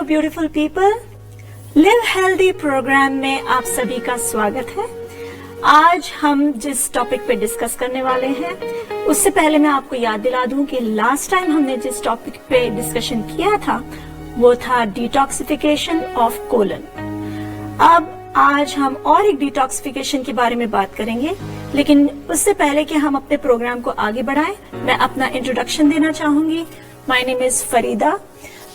Beautiful people, live healthy program में आप सभी का स्वागत है। आज हम जिस टॉपिक पे डिस्कस करने वाले हैं, उससे पहले मैं आपको याद दिला दूं कि लास्ट टाइम हमने जिस टॉपिक पे डिस्कशन किया था वो था डिटॉक्सिफिकेशन ऑफ कोलन। अब आज हम और एक डिटॉक्सिफिकेशन के बारे में बात करेंगे, लेकिन उससे पहले कि हम अपने प्रोग्राम को आगे बढ़ाएं, मैं अपना इंट्रोडक्शन देना चाहूंगी। My name is Farida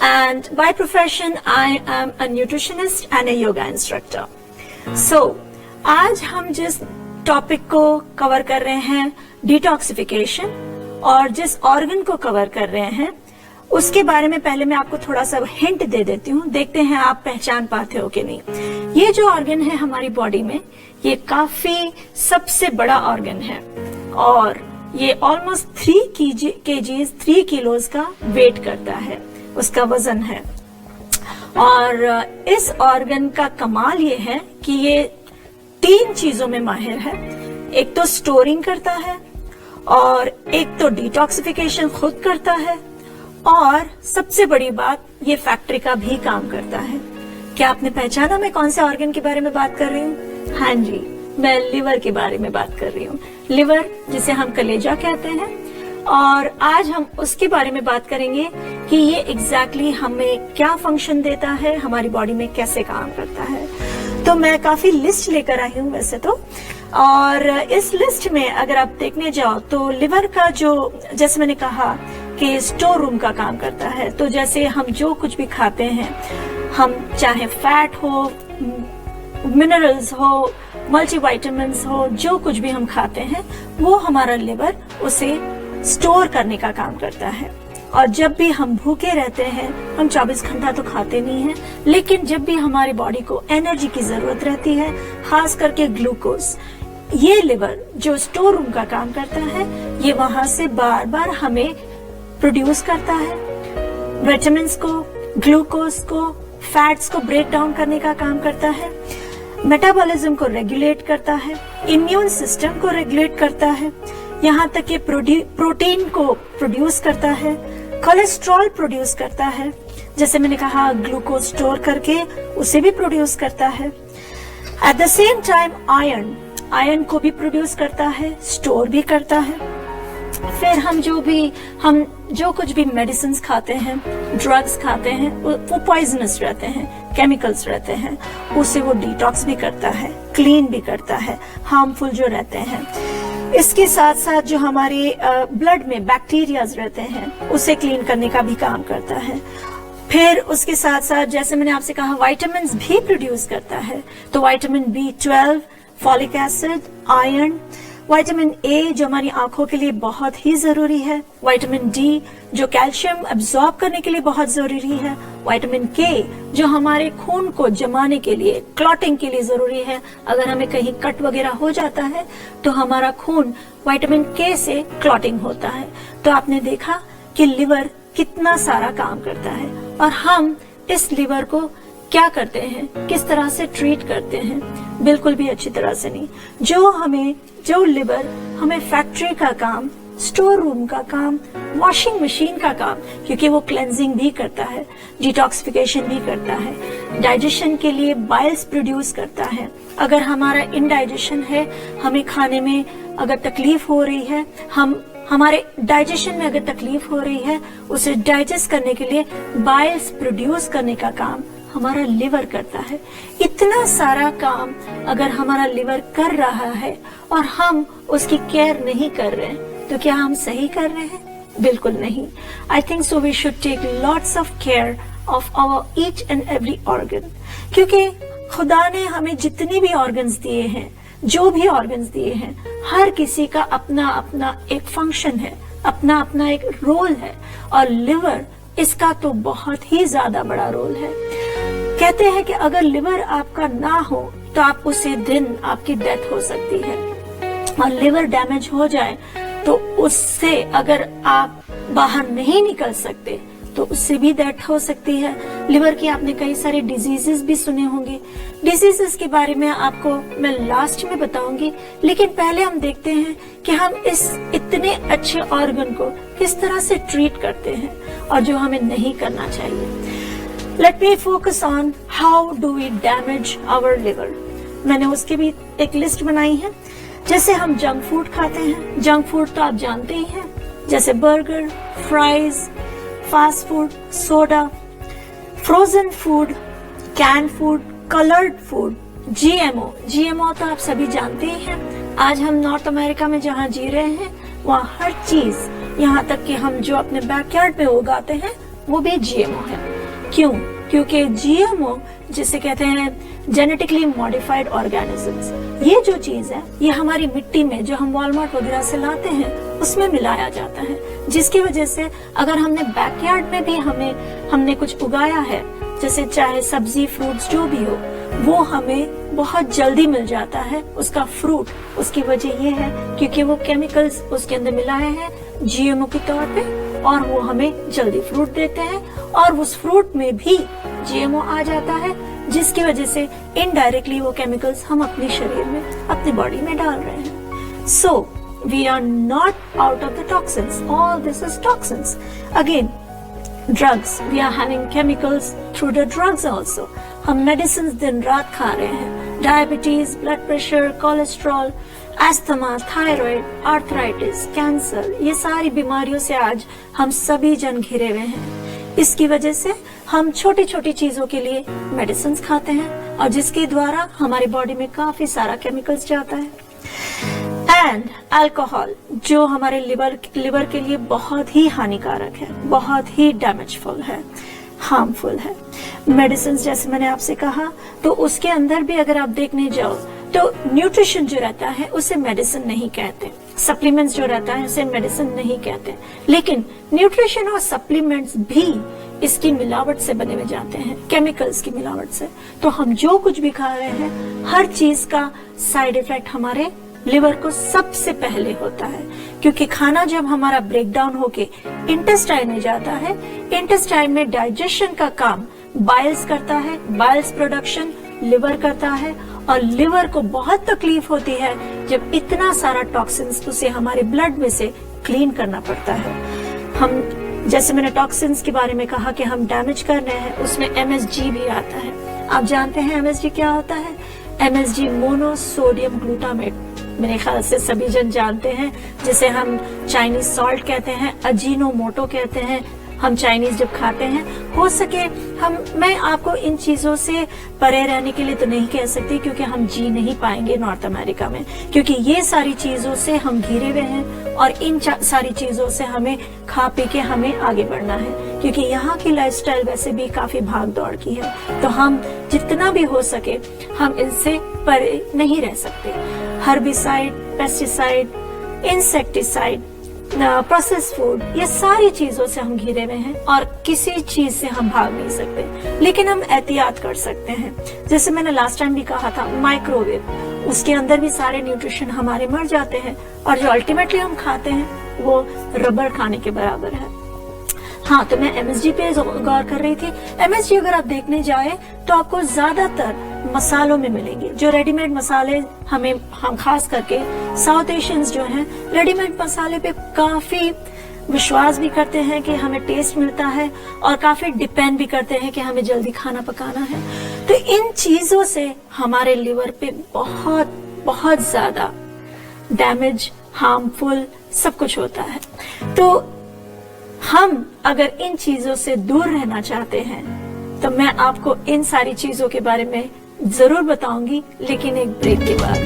and by profession I am a nutritionist and a yoga instructor. So आज हम जिस टॉपिक को कवर कर रहे हैं डिटॉक्सिफिकेशन, और जिस ऑर्गन को कवर कर रहे हैं उसके बारे में पहले मैं आपको थोड़ा सा हिंट दे देती हूँ। देखते हैं आप पहचान पाते हो कि नहीं। ये जो ऑर्गन है हमारी बॉडी में, ये काफी सबसे बड़ा ऑर्गन है और ये ऑलमोस्ट 3 किलोज का वेट करता है, उसका वजन है। और इस ऑर्गन का कमाल ये है कि ये 3 चीजों में माहिर है। एक तो स्टोरिंग करता है, और एक तो डिटॉक्सिफिकेशन खुद करता है, और सबसे बड़ी बात ये फैक्ट्री का भी काम करता है। क्या आपने पहचाना मैं कौन से ऑर्गन के बारे में बात कर रही हूँ? हाँ जी, मैं लिवर के बारे में बात कर रही हूँ। लिवर, जिसे हम कलेजा कहते हैं, और आज हम उसके बारे में बात करेंगे कि ये एग्जैक्टली हमें क्या फंक्शन देता है, हमारी बॉडी में कैसे काम करता है। तो मैं काफी लिस्ट लेकर आई हूँ वैसे तो, और इस लिस्ट में अगर आप देखने जाओ तो लिवर का जो, जैसे मैंने कहा कि स्टोर रूम का काम करता है। तो जैसे हम जो कुछ भी खाते हैं, हम चाहे फैट हो, मिनरल्स हो, मल्टीविटामिन्स हो, जो कुछ भी हम खाते हैं वो हमारा लिवर उसे स्टोर करने का काम करता है। और जब भी हम भूखे रहते हैं, हम 24 घंटा तो खाते नहीं हैं, लेकिन जब भी हमारी बॉडी को एनर्जी की जरूरत रहती है, खास करके ग्लूकोज, ये लिवर जो स्टोर रूम का काम करता है, ये वहां से बार बार हमें प्रोड्यूस करता है। विटामिन्स को, ग्लूकोज को, फैट्स को ब्रेक डाउन करने का काम करता है, मेटाबॉलिज्म को रेगुलेट करता है, इम्यून सिस्टम को रेगुलेट करता है, यहाँ तक कि प्रोटीन को प्रोड्यूस करता है, कोलेस्ट्रॉल प्रोड्यूस करता है, जैसे मैंने कहा ग्लूकोज स्टोर करके उसे भी प्रोड्यूस करता है। At the same time iron को भी प्रोड्यूस करता है, स्टोर भी करता है। फिर हम जो कुछ भी मेडिसिन खाते हैं, ड्रग्स खाते हैं, वो पॉइजनस रहते हैं, केमिकल्स रहते हैं, उसे वो डिटॉक्स भी करता है, क्लीन भी करता है, हार्मफुल जो रहते हैं। इसके साथ साथ जो हमारे ब्लड में बैक्टीरियाज रहते हैं, उसे क्लीन करने का भी काम करता है। फिर उसके साथ साथ जैसे मैंने आपसे कहा, विटामिन्स भी प्रोड्यूस करता है। तो vitamin B12, folic acid, iron, vitamin A जो हमारी आंखों के लिए बहुत ही जरूरी है, विटामिन D जो कैल्शियम अब्सॉर्ब करने के लिए बहुत जरूरी है, विटामिन K जो हमारे खून को जमाने के लिए, क्लॉटिंग के लिए जरूरी है। अगर हमें कहीं कट वगैरह हो जाता है तो हमारा खून विटामिन K से क्लॉटिंग होता है। तो आपने देखा कि लिवर कितना सारा काम करता है, और हम इस लिवर को क्या करते हैं, किस तरह से ट्रीट करते हैं? बिल्कुल भी अच्छी तरह से नहीं। जो लिवर हमें फैक्ट्री का काम, स्टोर रूम का काम, वॉशिंग मशीन का काम, क्योंकि वो क्लेंजिंग भी करता है, डिटॉक्सिफिकेशन भी करता है, डाइजेशन के लिए बाइल्स प्रोड्यूस करता है। अगर हमारा इनडाइजेशन है, हमें खाने में अगर तकलीफ हो रही है, हमारे डाइजेशन में अगर तकलीफ हो रही है, उसे डाइजेस्ट करने के लिए बाइल्स प्रोड्यूस करने का काम हमारा लिवर करता है। इतना सारा काम अगर हमारा लिवर कर रहा है और हम उसकी केयर नहीं कर रहे हैं, तो क्या हम सही कर रहे हैं? बिल्कुल नहीं। I think so we should take lots of care of our each and every organ, क्योंकि खुदा ने हमें जितने भी ऑर्गन्स दिए हैं, जो भी ऑर्गन्स दिए हैं, हर किसी का अपना अपना एक फंक्शन है, अपना अपना एक रोल है, और लिवर इसका तो बहुत ही ज्यादा बड़ा रोल है। कहते हैं कि अगर लिवर आपका ना हो तो आप उसी दिन आपकी डेथ हो सकती है, और लिवर डैमेज हो जाए तो उससे अगर आप बाहर नहीं निकल सकते तो उससे भी डेथ हो सकती है। लिवर की आपने कई सारे डिजीजेस भी सुने होंगे। डिजीजेस के बारे में आपको मैं लास्ट में बताऊंगी, लेकिन पहले हम देखते हैं कि हम इस इतने अच्छे ऑर्गन को किस तरह से ट्रीट करते हैं और जो हमें नहीं करना चाहिए। Let me focus on how do we damage our liver. मैंने उसकी भी एक लिस्ट बनाई है। जैसे हम जंक फूड खाते हैं, जंक फूड तो आप जानते ही हैं, जैसे burger, fries, fast food, soda, frozen food, can food, coloured food, GMO तो आप सभी जानते ही हैं। आज हम नॉर्थ अमेरिका में जहाँ जी रहे हैं वहाँ हर चीज, यहाँ तक कि हम जो अपने बैकयार्ड में उगाते हैं वो भी जीएमओ है। क्यों? क्योंकि जीएमओ जिसे कहते हैं जेनेटिकली मॉडिफाइड ऑर्गेनिजम्स, ये जो चीज है ये हमारी मिट्टी में जो हम वॉलमार्ट वगैरह से लाते हैं उसमें मिलाया जाता है, जिसकी वजह से अगर हमने बैकयार्ड में भी हमने कुछ उगाया है, जैसे चाहे सब्जी फ्रूट्स जो भी हो, वो हमें बहुत जल्दी मिल जाता है उसका फ्रूट। उसकी वजह ये है क्योंकि वो केमिकल्स उसके अंदर मिलाए हैं जीएमओ के तौर पे, और वो हमें जल्दी फ्रूट देते हैं, और उस फ्रूट में भी जीएमओ आ जाता है, जिसकी वजह से इनडायरेक्टली वो केमिकल्स हम अपने शरीर में, अपनी बॉडी में डाल रहे हैं। So we are not out of the toxins, all this is toxins. Again drugs, we are having chemicals through the drugs also. हम मेडिसिन दिन रात खा रहे हैं, diabetes, blood pressure, cholesterol, asthma, thyroid, arthritis, cancer, ये सारी बीमारियों से आज हम सभी जन घिरे हुए हैं। इसकी वजह से हम छोटी छोटी चीजों के लिए मेडिसिन खाते हैं, और जिसके द्वारा हमारी बॉडी में काफी सारा केमिकल्स जाता है। एंड अल्कोहल, जो हमारे लिवर के लिए बहुत ही हानिकारक है, बहुत ही डैमेजफुल है, हार्मफुल है। मेडिसिन जैसे मैंने आपसे कहा, तो उसके अंदर भी अगर आप देखने जाओ तो न्यूट्रिशन जो रहता है उसे मेडिसिन नहीं कहते, सप्लीमेंट्स जो रहता है उसे मेडिसिन नहीं कहते, लेकिन न्यूट्रिशन और सप्लीमेंट्स भी इसकी मिलावट से बने हुए जाते हैं, केमिकल्स की मिलावट से। तो हम जो कुछ भी खा रहे हैं, हर चीज का साइड इफेक्ट हमारे लिवर को सबसे पहले होता है, क्योंकि खाना जब हमारा ब्रेक डाउन होके इंटेस्टाइन में जाता है, इंटेस्टाइन में डाइजेशन का काम बाइल्स करता है, बाइल्स प्रोडक्शन लिवर करता है, और लिवर को बहुत तकलीफ होती है जब इतना सारा टॉक्सिन्स उसे हमारे ब्लड में से क्लीन करना पड़ता है। हम जैसे मैंने टॉक्सिन्स के बारे में कहा कि हम डैमेज कर रहे हैं, उसमें एमएसजी भी आता है। आप जानते हैं एमएसजी क्या होता है? एमएसजी मोनोसोडियम ग्लूटामेट, मेरे ख्याल से सभी जन जानते हैं, जिसे हम चाइनीज सॉल्ट कहते हैं, अजीनोमोटो कहते हैं। हम चाइनीज जब खाते हैं, हो सके मैं आपको इन चीजों से परे रहने के लिए तो नहीं कह सकती, क्योंकि हम जी नहीं पाएंगे नॉर्थ अमेरिका में, क्योंकि ये सारी चीजों से हम घिरे हुए हैं, और इन सारी चीजों से हमें खा पी के हमें आगे बढ़ना है, क्योंकि यहाँ की लाइफस्टाइल वैसे भी काफी भाग दौड़ की है। तो हम जितना भी हो सके हम इनसे परे नहीं रह सकते। Herbicide, pesticide, insecticide, process food, ये सारी चीजों से हम घिरे हुए हैं, और किसी चीज से हम भाग नहीं सकते, लेकिन हम एहतियात कर सकते हैं। जैसे मैंने लास्ट टाइम भी कहा था, माइक्रोवेव, उसके अंदर भी सारे न्यूट्रिशन हमारे मर जाते हैं, और जो अल्टीमेटली हम खाते हैं वो रबर खाने के बराबर है। हाँ, तो मैं एमएसजी पे गौर कर रही थी। एमएसजी अगर आप देखने जाए तो आपको ज्यादातर मसालों में मिलेंगे, जो रेडीमेड मसाले हम खास करके साउथ एशियंस जो हैं, रेडीमेड मसाले पे काफी विश्वास भी करते हैं कि हमें टेस्ट मिलता है, और काफी डिपेंड भी करते हैं कि हमें जल्दी खाना पकाना है। तो इन चीजों से हमारे लिवर पे बहुत बहुत ज्यादा डैमेज, हार्मफुल सब कुछ होता है। तो हम अगर इन चीजों से दूर रहना चाहते हैं, तो मैं आपको इन सारी चीजों के बारे में जरूर बताऊंगी, लेकिन एक ब्रेक के बाद।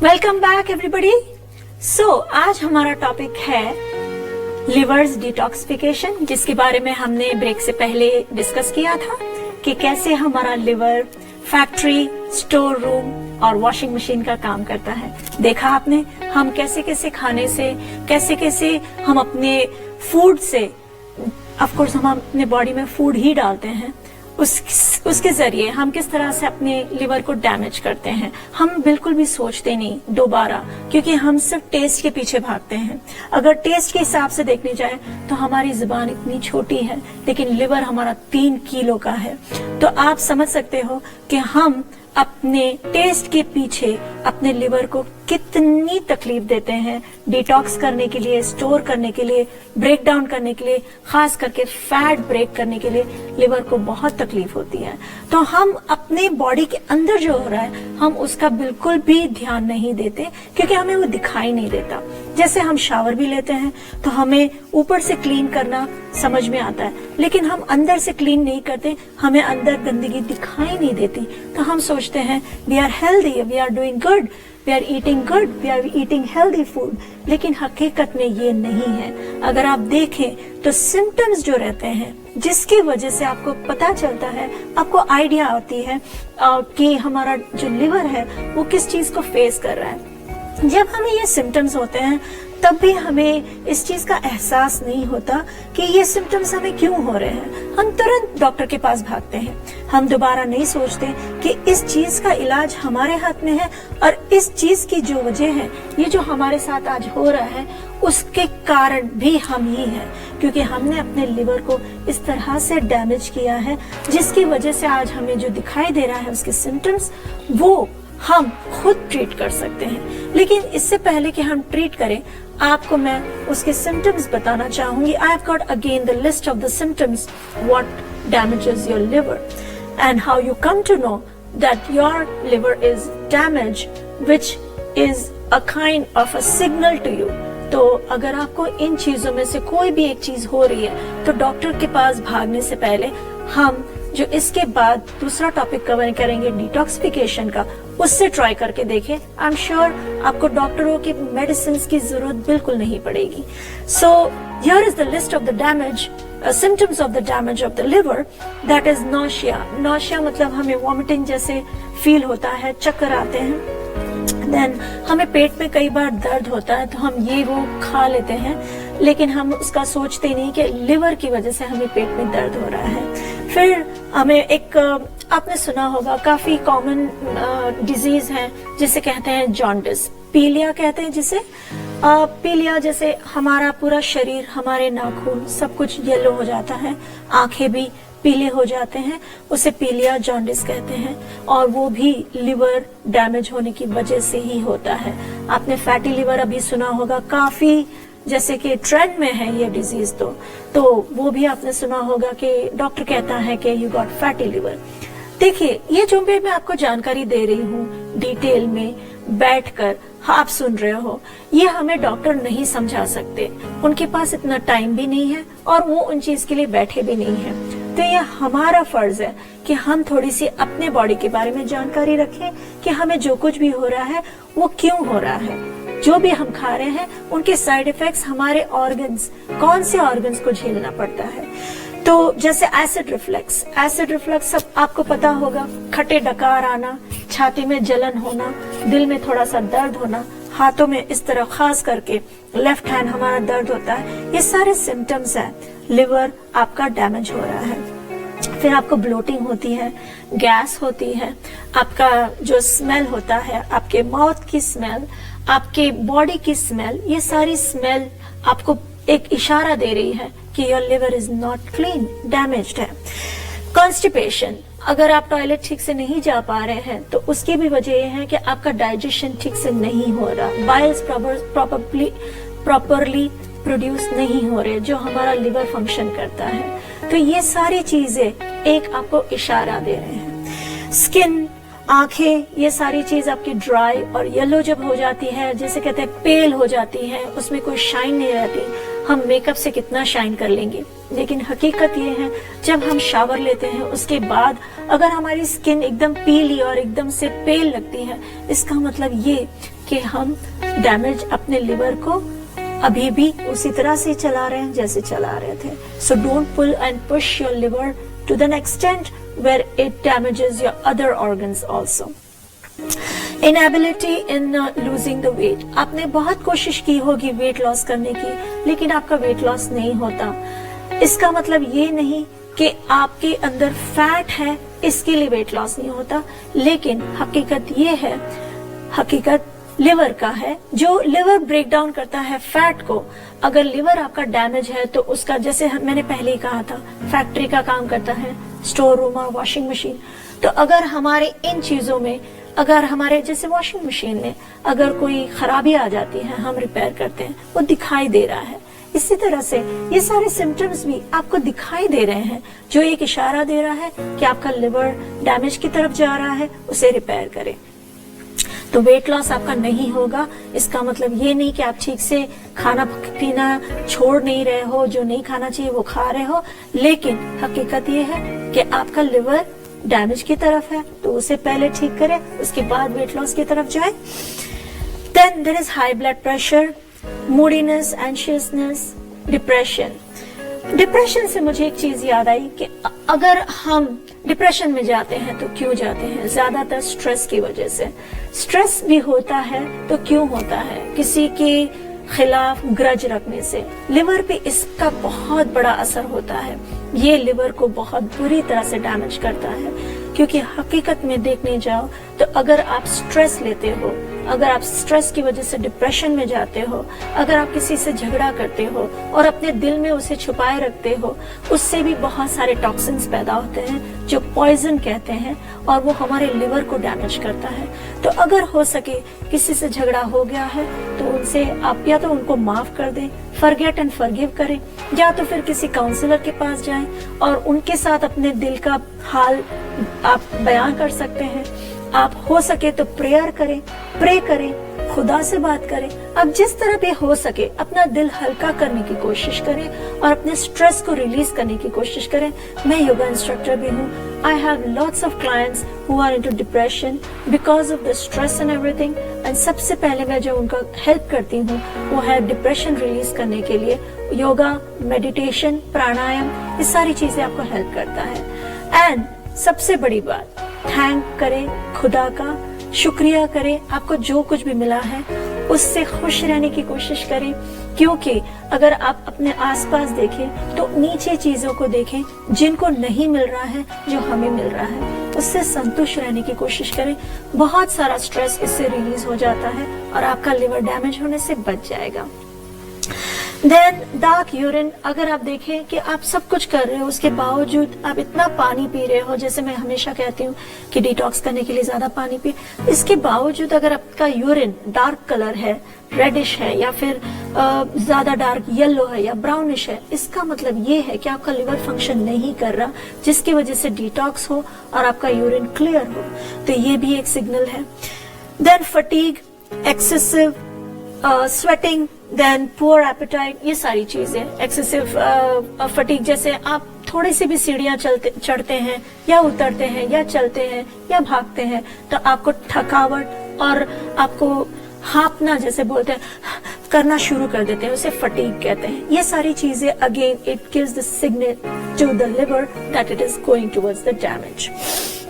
Welcome back everybody. सो आज हमारा टॉपिक है लिवर्स डिटॉक्सिफिकेशन, जिसके बारे में हमने ब्रेक से पहले डिस्कस किया था कि कैसे हमारा लिवर फैक्ट्री, स्टोर रूम और वॉशिंग मशीन का काम करता है। देखा आपने, हम कैसे कैसे खाने से, कैसे कैसे हम अपने फूड से, ऑफ कोर्स हम अपने बॉडी में फूड ही डालते हैं, उसके जरिए हम किस तरह से अपने लिवर को डैमेज करते हैं, हम बिल्कुल भी सोचते नहीं दोबारा, क्योंकि हम सिर्फ टेस्ट के पीछे भागते हैं। अगर टेस्ट के हिसाब से देखने जाए तो हमारी जुबान इतनी छोटी है, लेकिन लिवर हमारा 3 किलो का है। तो आप समझ सकते हो कि हम अपने टेस्ट के पीछे अपने लिवर को कितनी तकलीफ देते हैं, डिटॉक्स करने के लिए, स्टोर करने के लिए, ब्रेक डाउन करने के लिए, खास करके फैट ब्रेक करने के लिए लिवर को बहुत तकलीफ होती है। तो हम अपने बॉडी के अंदर जो हो रहा है हम उसका बिल्कुल भी ध्यान नहीं देते, क्योंकि हमें वो दिखाई नहीं देता। जैसे हम शावर भी लेते हैं तो हमें ऊपर से क्लीन करना समझ में आता है, लेकिन हम अंदर से क्लीन नहीं करते, हमें अंदर गंदगी दिखाई नहीं देती। तो हम सोचते हैं we are healthy, we are doing good, we are eating good, we are eating healthy food, लेकिन हकीकत में ये नहीं है। अगर आप देखें तो सिम्टम्स जो रहते हैं जिसकी वजह से आपको पता चलता है, आपको आइडिया आती है कि हमारा जो लिवर है वो किस चीज को फेस कर रहा है। जब हमें ये सिम्टम्स होते हैं तब भी हमें इस चीज का एहसास नहीं होता कि ये सिम्टम्स हमें क्यों हो रहे हैं। हम तुरंत डॉक्टर के पास भागते हैं, हम दोबारा नहीं सोचते कि इस चीज का इलाज हमारे हाथ में है और इस चीज की जो वजह है, ये जो हमारे साथ आज हो रहा है, उसके कारण भी हम ही हैं, क्योंकि हमने अपने लिवर को इस तरह से डैमेज किया है जिसकी वजह से आज हमें जो दिखाई दे रहा है उसके सिम्टम्स, वो हम खुद ट्रीट कर सकते हैं। लेकिन इससे पहले कि हम ट्रीट करें, आपको मैं उसके सिम्टम्स बताना चाहूंगी। I have got again the list of the symptoms what damages your liver and how you come to know that your liver is damage, which is a kind of a signal to you. तो अगर आपको इन चीजों में से कोई भी एक चीज हो रही है तो डॉक्टर के पास भागने से पहले हम जो इसके बाद दूसरा टॉपिक कवर करेंगे डिटॉक्सिफिकेशन का, उससे ट्राई करके देखें। आई एम श्योर आपको डॉक्टरों की मेडिसिन की जरूरत बिल्कुल नहीं पड़ेगी। So here is the list of the damage symptoms of the damage of the liver, that is nausea. nausea मतलब हमें वॉमिटिंग जैसे फील होता है, चक्कर आते हैं। देन हमें पेट में कई बार दर्द होता है तो हम ये वो खा लेते हैं, लेकिन हम उसका सोचते नहीं कि लिवर की वजह से हमें पेट में दर्द हो रहा है। फिर हमें एक आपने सुना होगा काफी कॉमन डिजीज है जिसे कहते हैं जॉन्डिस, पीलिया कहते हैं जिसे। पीलिया जैसे हमारा पूरा शरीर, हमारे नाखून सब कुछ येलो हो जाता है, आंखें भी पीले हो जाते हैं, उसे पीलिया जॉन्डिस कहते हैं, और वो भी लिवर डैमेज होने की वजह से ही होता है। आपने फैटी लिवर अभी सुना होगा, काफी जैसे कि ट्रेंड में है ये डिजीज, तो वो भी आपने सुना होगा कि डॉक्टर कहता है कि यू गॉट फैटी लिवर। देखिए, ये जो भी मैं आपको जानकारी दे रही हूँ डिटेल में बैठकर आप सुन रहे हो, ये हमें डॉक्टर नहीं समझा सकते, उनके पास इतना टाइम भी नहीं है और वो उन चीज के लिए बैठे भी नहीं है। तो ये हमारा फर्ज है कि हम थोड़ी सी अपने बॉडी के बारे में जानकारी रखें कि हमें जो कुछ भी हो रहा है वो क्यों हो रहा है, जो भी हम खा रहे हैं उनके साइड इफेक्ट्स हमारे ऑर्गन्स, कौन से ऑर्गन्स को झेलना पड़ता है। तो जैसे एसिड रिफ्लक्स सब आपको पता होगा, खट्टे डकार आना, छाती में जलन होना, दिल में थोड़ा सा दर्द होना, हाथों में इस तरह खास करके लेफ्ट हैंड हमारा दर्द होता है, ये सारे सिम्टम्स हैं, लिवर आपका डैमेज हो रहा है। फिर आपको ब्लोटिंग होती है, गैस होती है, आपका जो स्मेल होता है, आपके माउथ की स्मेल, आपके बॉडी की स्मेल, ये सारी स्मेल आपको एक इशारा दे रही है कि your liver is not clean, damaged है। कॉन्स्टिपेशन, अगर आप टॉयलेट ठीक से नहीं जा पा रहे हैं तो उसकी भी वजह यह है कि आपका डाइजेशन ठीक से नहीं हो रहा, बाइल्स प्रॉपरली प्रोड्यूस नहीं हो रहे, जो हमारा लिवर फंक्शन करता है। तो ये सारी चीजें एक आपको इशारा दे रहे हैं। स्किन, आंखें, ये सारी चीज आपकी ड्राई और येलो जब हो जाती है, जैसे कहते हैं पेल हो जाती है, उसमें कोई शाइन नहीं रहती। हम मेकअप से कितना शाइन कर लेंगे, लेकिन हकीकत ये है जब हम शावर लेते हैं उसके बाद अगर हमारी स्किन एकदम पीली और एकदम से पेल लगती है, इसका मतलब ये कि हम डैमेज अपने लिवर को अभी भी उसी तरह से चला रहे हैं जैसे चला रहे थे। So don't pull and push your liver to the extent where it damages your other organs also. Inability in losing the weight. आपने बहुत कोशिश की होगी वेट लॉस करने की, लेकिन आपका वेट लॉस नहीं होता। इसका मतलब ये नहीं कि आपके अंदर फैट है इसके लिए वेट लॉस नहीं होता, लेकिन हकीकत लिवर का है, जो लिवर ब्रेक डाउन करता है फैट को। अगर लिवर आपका डैमेज है तो उसका, जैसे मैंने पहले ही कहा था, फैक्ट्री का काम करता है, स्टोर रूम और वॉशिंग मशीन। तो अगर हमारे इन चीजों में, अगर हमारे जैसे वॉशिंग मशीन में अगर कोई खराबी आ जाती है, हम रिपेयर करते हैं, वो दिखाई दे रहा है। इसी तरह से ये सारे सिम्टम्स भी आपको दिखाई दे रहे हैं, जो एक इशारा दे रहा है कि आपका लिवर डैमेज की तरफ जा रहा है, उसे रिपेयर करें। तो वेट लॉस आपका नहीं होगा, इसका मतलब ये नहीं कि आप ठीक से खाना पीना छोड़ नहीं रहे हो, जो नहीं खाना चाहिए वो खा रहे हो, लेकिन हकीकत ये है कि आपका लिवर डैमेज की तरफ है, तो उसे पहले ठीक करें, उसके बाद वेट लॉस की तरफ जाए। Then there is high blood pressure, moodiness, anxiousness, depression. Depression से मुझे एक चीज याद आई कि अगर हम डिप्रेशन में जाते हैं तो क्यों जाते हैं? ज्यादातर स्ट्रेस की वजह से। स्ट्रेस भी होता है तो क्यों होता है? किसी के खिलाफ ग्रज रखने से। लिवर पे इसका बहुत बड़ा असर होता है, ये लिवर को बहुत बुरी तरह से डैमेज करता है। क्योंकि हकीकत में देखने जाओ तो अगर आप स्ट्रेस लेते हो, अगर आप स्ट्रेस की वजह से डिप्रेशन में जाते हो, अगर आप किसी से झगड़ा करते हो और अपने दिल में उसे छुपाए रखते हो, उससे भी बहुत सारे टॉक्सिन्स पैदा होते हैं जो पॉइजन कहते हैं, और वो हमारे लिवर को डैमेज करता है। तो अगर हो सके किसी से झगड़ा हो गया है तो उनसे आप या तो उनको माफ कर दें, फॉरगेट एंड फॉरगिव करें, या तो फिर किसी काउंसलर के पास जाएं और उनके साथ अपने दिल का हाल आप बयान कर सकते हैं। आप हो सके तो प्रेयर करें, प्रे करें, खुदा से बात करें। अब जिस तरह भी हो सके अपना दिल हल्का करने की कोशिश करें और अपने स्ट्रेस को रिलीज करने की कोशिश करें। मैं योगा इंस्ट्रक्टर भी हूँ। I have lots of clients who are into depression because of the stress and everything, and सबसे पहले मैं जो उनका हेल्प करती हूँ वो है डिप्रेशन रिलीज करने के लिए योगा, मेडिटेशन, प्राणायाम, ये सारी चीजें आपको हेल्प करता है। एंड सबसे बड़ी बात, थैंक करें खुदा का, शुक्रिया करें, आपको जो कुछ भी मिला है उससे खुश रहने की कोशिश करें। क्योंकि अगर आप अपने आसपास देखें तो नीचे चीजों को देखें जिनको नहीं मिल रहा है, जो हमें मिल रहा है, उससे संतुष्ट रहने की कोशिश करें। बहुत सारा स्ट्रेस इससे रिलीज हो जाता है और आपका लिवर डैमेज होने से बच जाएगा। देन डार्क यूरिन, अगर आप देखें कि आप सब कुछ कर रहे हो उसके बावजूद आप इतना पानी पी रहे हो, जैसे मैं हमेशा कहती हूँ कि डिटॉक्स करने के लिए ज्यादा पानी पी, इसके बावजूद अगर आपका यूरिन डार्क कलर है, रेडिश है, या फिर ज्यादा डार्क येलो है या ब्राउनिश है, इसका मतलब ये है कि आपका लिवर फंक्शन नहीं कर रहा, जिसकी वजह से डिटॉक्स हो और आपका यूरिन क्लियर हो। तो ये भी एक सिग्नल है। Then fatigue, excessive sweating, then poor appetite, ये सारी चीजें। एक्सेसिव फटीग, जैसे आप थोड़ी सी भी सीढ़ियां चढ़ते हैं या उतरते हैं या चलते हैं या भागते हैं तो आपको थकावट और आपको हाँपना, जैसे बोलते हैं, करना शुरू कर देते हैं, उसे फटीग कहते हैं। ये सारी चीजें again it gives the signal to the liver that it is going towards the damage.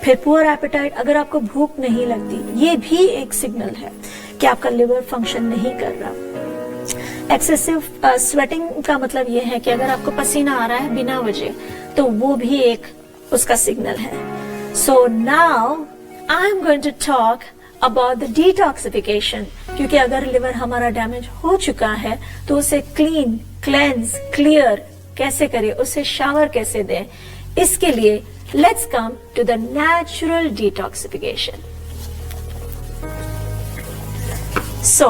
फिर पुअर एपेटाइट, अगर आपको भूख नहीं लगती, ये भी एक सिग्नल है कि आपका लिवर फंक्शन नहीं कर रहा। एक्सेसिव स्वेटिंग का मतलब ये है कि अगर आपको पसीना आ रहा है बिना वजह, तो वो भी एक उसका सिग्नल है। So now I am going to talk about the detoxification, क्योंकि अगर लिवर हमारा डैमेज हो चुका है तो उसे क्लीन, क्लेंस, क्लियर कैसे करें, उसे शावर कैसे दें, इसके लिए let's come to the natural detoxification. So,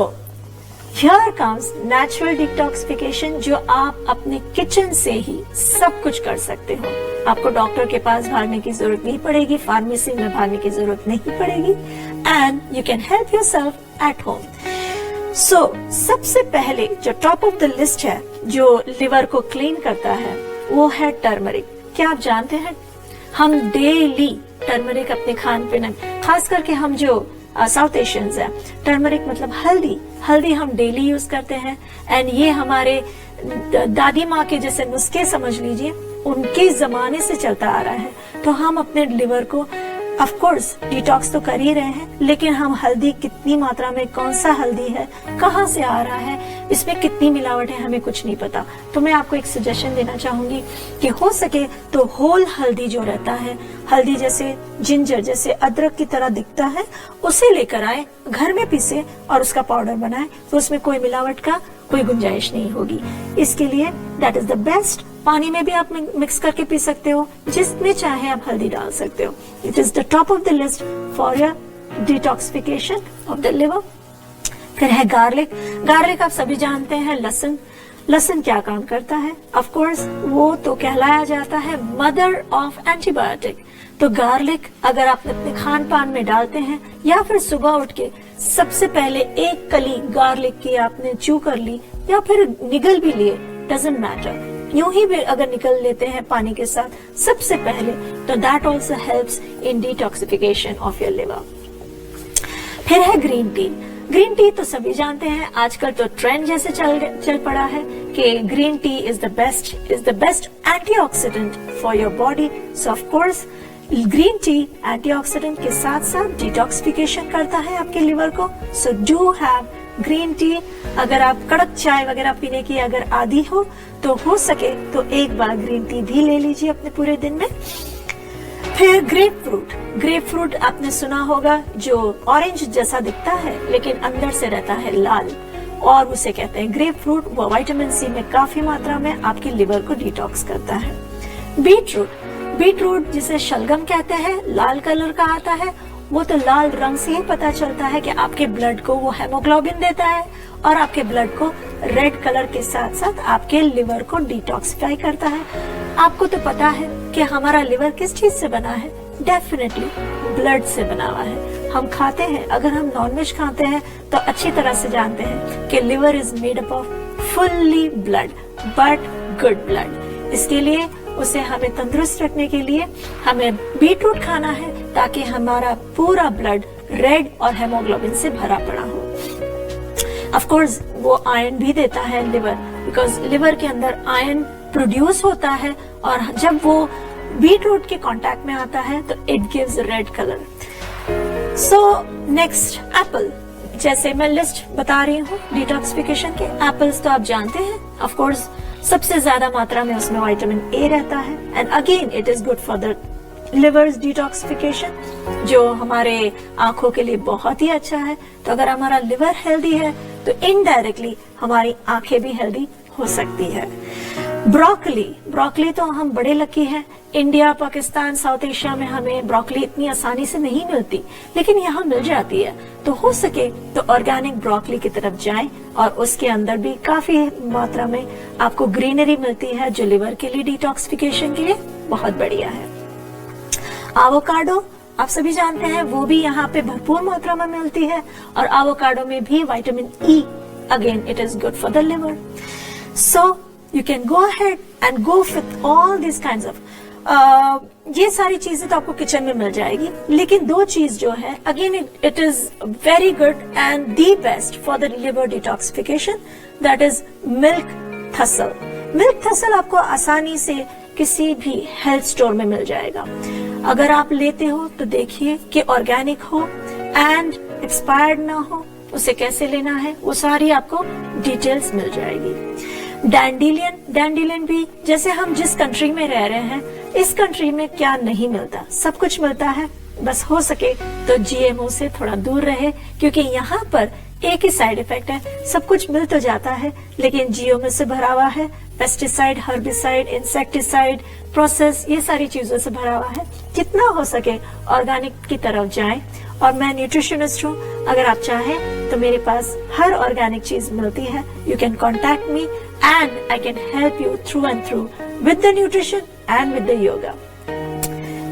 here comes natural detoxification, जो आप अपने किचन से ही सब कुछ कर सकते हो। आपको डॉक्टर के पास भागने की जरूरत नहीं पड़ेगी, फार्मेसी में भागने की जरूरत नहीं पड़ेगी, and you can help yourself at home. So, सबसे पहले जो टॉप ऑफ द लिस्ट है जो लिवर को क्लीन करता है वो है टर्मरिक। क्या आप जानते हैं हम डेली टर्मरिक अपने खान पीन, खास करके हम जो साउथ एशियंस है, टर्मरिक मतलब हल्दी हम डेली यूज करते हैं। एंड ये हमारे दादी माँ के जैसे नुस्खे समझ लीजिए, उनके जमाने से चलता आ रहा है। तो हम अपने लिवर को ऑफ कोर्स डिटॉक्स तो कर ही रहे हैं, लेकिन हम हल्दी कितनी मात्रा में, कौन सा हल्दी है, कहाँ से आ रहा है, इसमें कितनी मिलावट है, हमें कुछ नहीं पता। तो मैं आपको एक सजेशन देना चाहूंगी कि हो सके तो होल हल्दी जो रहता है, हल्दी जैसे जिंजर, जैसे अदरक की तरह दिखता है, उसे लेकर आए, घर में पीसे और उसका पाउडर बनाए, तो उसमें कोई मिलावट का कोई गुंजाइश नहीं होगी। इसके लिए दैट इज द बेस्ट। पानी में भी आप मिक्स करके पी सकते हो, जिसमें चाहे आप हल्दी डाल सकते हो। It is the top of the list for your detoxification of the liver. फिर है गार्लिक। गार्लिक आप सभी जानते हैं, लहसुन। लहसुन क्या काम करता है? ऑफ कोर्स वो तो कहलाया जाता है मदर ऑफ एंटीबायोटिक। तो गार्लिक अगर आप अपने खान पान में डालते हैं, या फिर सुबह उठ के सबसे पहले एक कली गार्लिक की आपने च्यू कर ली, या फिर निगल भी लिए, डजंट मैटर, यूं ही भी अगर निकल लेते हैं पानी के साथ सबसे पहले, तो that also helps in detoxification of your liver. फिर है ग्रीन टी। ग्रीन टी तो सभी जानते हैं, आजकल तो ट्रेंड जैसे चल पड़ा है कि green tea is the best antioxidant for your body. So of course green tea antioxidant के साथ साथ डिटॉक्सिफिकेशन करता है आपके लिवर को। So do have green tea. अगर आप कड़क चाय वगैरह पीने की अगर आदी हो सके तो एक बार ग्रीन टी भी ले लीजिए अपने पूरे दिन में। फिर ग्रेप फ्रूट। ग्रेप फ्रूट आपने सुना होगा, जो ऑरेंज जैसा दिखता है लेकिन अंदर से रहता है लाल, और उसे कहते हैं ग्रेप फ्रूट। वो विटामिन सी में काफी मात्रा में आपके लिवर को डिटॉक्स करता है। बीटरूट जिसे शलगम कहते हैं, लाल कलर का आता है। वो तो लाल रंग से ही पता चलता है कि आपके ब्लड को वो हेमोग्लोबिन देता है और आपके ब्लड को रेड कलर के साथ साथ आपके लिवर को डिटॉक्सिफाई करता है। आपको तो पता है कि हमारा लिवर किस चीज से बना है? डेफिनेटली ब्लड से बना हुआ है। हम खाते हैं, अगर हम नॉनवेज खाते हैं तो अच्छी तरह से जानते हैं कि liver is made up off fully blood, but good blood. इसके लिए उसे हमें तंदुरुस्त रखने के लिए हमें बीटरूट खाना है, ताकि हमारा पूरा ब्लड रेड और हेमोग्लोबिन से भरा पड़ा हो। ऑफ कोर्स वो आयरन भी देता है लिवर, बिकॉज लिवर के अंदर आयरन प्रोड्यूस होता है, और जब वो बीटरूट के कांटेक्ट में आता है तो it gives red colour. So next Apple. जैसे मैं लिस्ट बता रही हूँ डिटॉक्सिफिकेशन के, एप्पल्स तो आप जानते हैं, ऑफ कोर्स सबसे ज्यादा मात्रा में उसमें विटामिन ए रहता है, and again it is good for the levers detoxification, जो हमारे आंखों के लिए बहुत ही अच्छा है। तो अगर हमारा लिवर हेल्दी है तो इनडायरेक्टली हमारी आंखें भी हेल्दी हो सकती है। ब्रोकली तो हम बड़े लकी हैं। इंडिया, पाकिस्तान, साउथ एशिया में हमें ब्रोकली इतनी आसानी से नहीं मिलती, लेकिन यहाँ मिल जाती है। तो हो सके तो ऑर्गेनिक ब्रोकली की तरफ जाएं, और उसके अंदर भी काफी मात्रा में आपको ग्रीनरी मिलती है, जो लिवर के लिए डिटॉक्सिफिकेशन के लिए बहुत बढ़िया है। एवोकाडो आप सभी जानते हैं, वो भी यहाँ पे भरपूर मात्रा में मिलती है, और एवोकाडो में भी vitamin E, again it is good for the liver. So you can go ahead and go with all these kinds of ये सारी चीजें तो आपको किचन में मिल जाएगी, लेकिन दो चीज जो है, again it is very good and the best for the liver detoxification, that is milk thistle. Milk thistle आपको आसानी से किसी भी हेल्थ स्टोर में मिल जाएगा। अगर आप लेते हो तो देखिए कि ऑर्गेनिक हो एंड एक्सपायर्ड ना हो। उसे कैसे लेना है वो सारी आपको डिटेल्स मिल जाएगी। डैंडिलियन भी, जैसे हम जिस कंट्री में रह रहे हैं, इस कंट्री में क्या नहीं मिलता, सब कुछ मिलता है। बस हो सके तो जीएमओ से थोड़ा दूर रहे, क्योंकि यहाँ पर एक ही साइड इफेक्ट है। सब कुछ मिल तो जाता है, लेकिन जीएमओ से भरा हुआ है, पेस्टिसाइड, हर्बिसाइड, इंसेक्टिसाइड, प्रोसेस, ये सारी चीजों से भरा हुआ है। जितना हो सके ऑर्गेनिक की तरफ जाएं। और मैं न्यूट्रिशनिस्ट हूँ, अगर आप चाहें तो मेरे पास हर ऑर्गेनिक चीज मिलती है। You can contact me and I can help you through and through with the nutrition and with the yoga.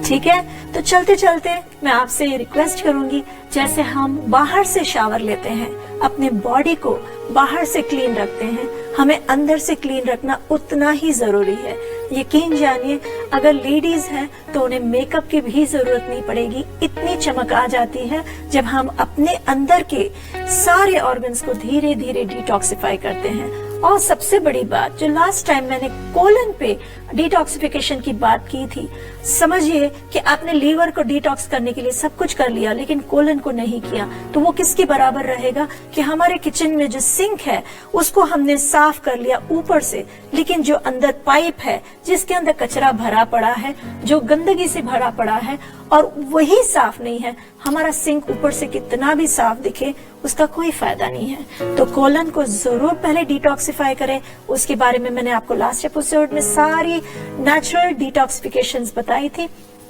ठीक है, तो चलते चलते मैं आपसे ये रिक्वेस्ट करूंगी, जैसे हम बाहर से शावर लेते हैं, अपने बॉडी को बाहर से क्लीन रखते हैं, हमें अंदर से क्लीन रखना उतना ही जरूरी है। यकीन जानिए, अगर लेडीज हैं तो उन्हें मेकअप की भी जरूरत नहीं पड़ेगी, इतनी चमक आ जाती है जब हम अपने अंदर के सारे ऑर्गन्स को धीरे धीरे डिटॉक्सिफाई करते हैं। और सबसे बड़ी बात, जो लास्ट टाइम मैंने कोलन पे डिटॉक्सिफिकेशन की बात की थी, समझिए कि आपने लीवर को डिटॉक्स करने के लिए सब कुछ कर लिया लेकिन कोलन को नहीं किया, तो वो किसके बराबर रहेगा कि हमारे किचन में जो सिंक है उसको हमने साफ कर लिया ऊपर से, लेकिन जो अंदर पाइप है जिसके अंदर कचरा भरा पड़ा है, जो गंदगी से भरा पड़ा है और वही साफ नहीं है, हमारा सिंक ऊपर से कितना भी साफ दिखे उसका कोई फायदा नहीं है। तो कोलन को जरूर पहले डिटॉक्सिफाई करें। उसके बारे में मैंने आपको लास्ट एपिसोड में सारी नेचुरल डिटॉक्सिफिकेशंस बताई थी,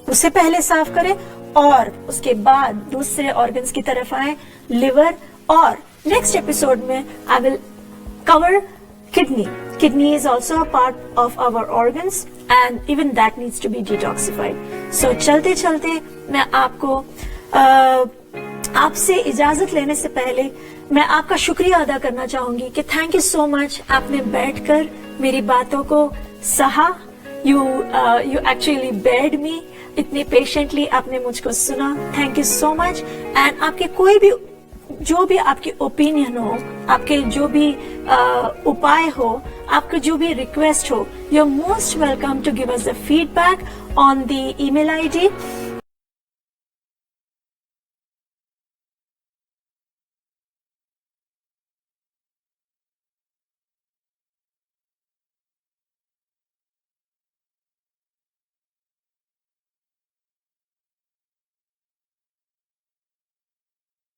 उसे पहले साफ करें और उसके बाद दूसरे ऑर्गन्स की तरफ आए, लिवर, और नेक्स्ट एपिसोड में I will cover kidney. Kidney is also a part of our organs and even that needs to be detoxified. So चलते चलते मैं आपको आपसे इजाजत लेने से पहले मैं आपका शुक्रिया अदा करना चाहूंगी कि थैंक यू सो मच, आपने बैठकर मेरी बातों को सहा, यू एक्चुअली बेयर्ड मी, इतने पेशेंटली आपने मुझको सुना, thank you so much. And आपके कोई भी जो भी आपकी ओपिनियन हो, आपके जो भी उपाय हो, आपका जो भी रिक्वेस्ट हो, you are most welcome to give us the feedback on the email ID